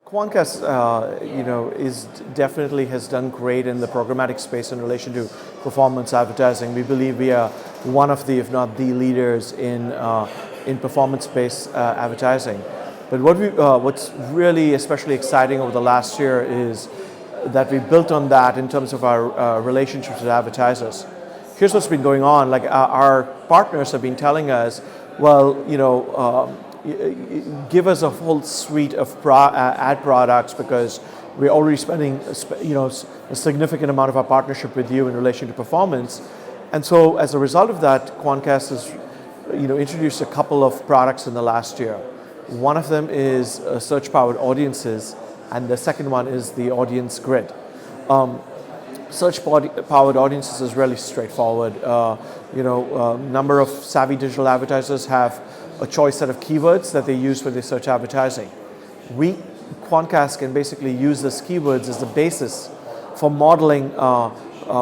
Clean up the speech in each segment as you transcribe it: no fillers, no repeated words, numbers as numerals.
Quantcast, is definitely has done great in the programmatic space in relation to performance advertising. We believe we are one of the, if not the leaders in performance-based advertising. But what's really especially exciting over the last year is that we built on that in terms of our relationships with advertisers. Here's what's been going on. Like our partners have been telling us, well, give us a whole suite of ad products because we're already spending a significant amount of our partnership with you in relation to performance. And so as a result of that, Quantcast has introduced a couple of products in the last year. One of them is search-powered audiences, and the second one is the audience grid. Search-powered audiences is really straightforward. Number of savvy digital advertisers have a choice set of keywords that they use for their search advertising. Quantcast can basically use these keywords as the basis for modeling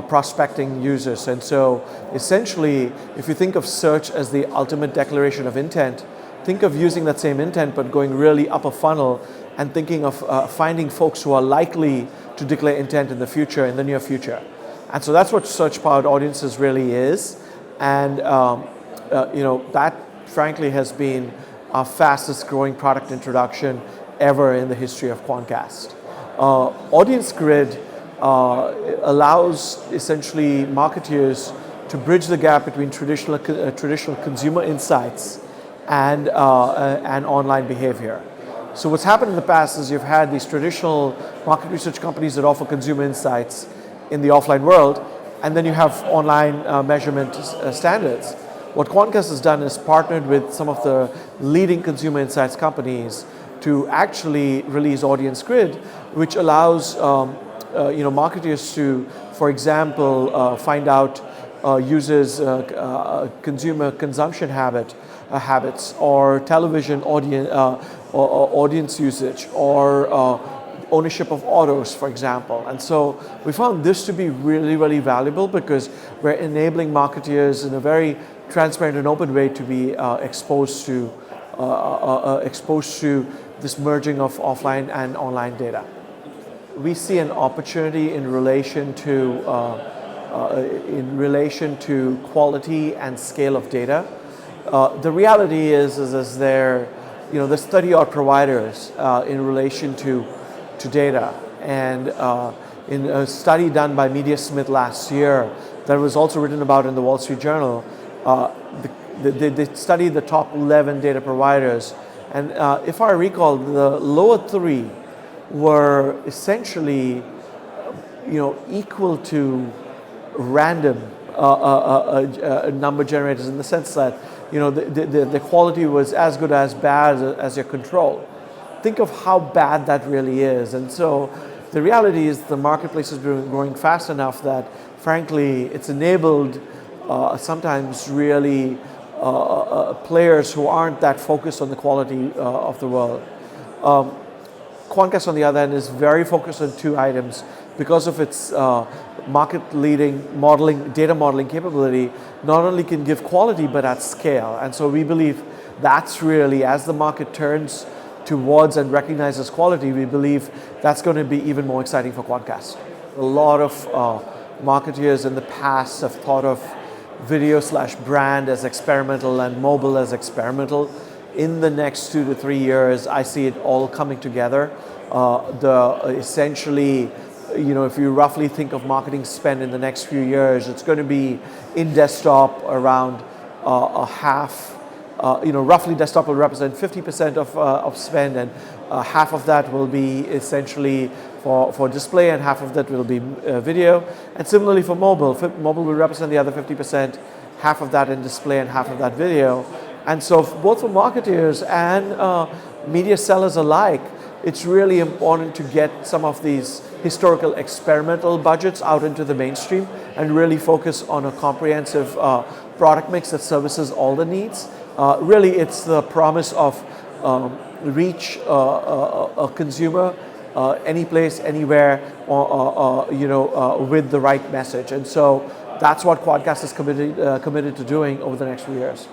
prospecting users. And so essentially, if you think of search as the ultimate declaration of intent, think of using that same intent but going really up a funnel and thinking of finding folks who are likely to declare intent in the near future. And so that's what search-powered audiences really is. And that frankly has been our fastest growing product introduction ever in the history of Quantcast. Audience Grid allows essentially marketeers to bridge the gap between traditional consumer insights and online behavior. So what's happened in the past is you've had these traditional market research companies that offer consumer insights in the offline world, and then you have online measurement standards. What Quantcast has done is partnered with some of the leading consumer insights companies to actually release Audience Grid, which allows marketers to, for example, find out users' consumer consumption habits, or television audience usage, or ownership of autos, for example. And so we found this to be really, really valuable because we're enabling marketeers in a very transparent and open way to be exposed to this merging of offline and online data. We see an opportunity in relation to quality and scale of data. The reality is there's 30-odd providers in relation to data, and in a study done by MediaSmith last year that was also written about in the Wall Street Journal, they studied the top 11 data providers, and if I recall, the lower three were essentially equal to random number generators, in the sense that the quality was as good as bad as your control. Think of how bad that really is. And so the reality is the marketplace is growing fast enough that frankly it's enabled sometimes really players who aren't that focused on the quality of the world. Quantcast, on the other hand, is very focused on two items because of its market-leading data modeling capability. Not only can give quality, but at scale. And so we believe that's really, as the market turns towards and recognizes quality, we believe that's going to be even more exciting for Quantcast. A lot of marketeers in the past have thought of video/brand as experimental and mobile as experimental. In the next 2 to 3 years, I see it all coming together. Essentially, if you roughly think of marketing spend in the next few years, it's going to be in desktop around a half. Roughly desktop will represent 50% of spend, and half of that will be essentially for display, and half of that will be video. And similarly for mobile, mobile will represent the other 50%, half of that in display and half of that video. And so both for marketers and media sellers alike, it's really important to get some of these historical experimental budgets out into the mainstream and really focus on a comprehensive product mix that services all the needs. Really, it's the promise of reach a consumer any place, anywhere, with the right message. And so that's what Quantcast is committed to doing over the next few years.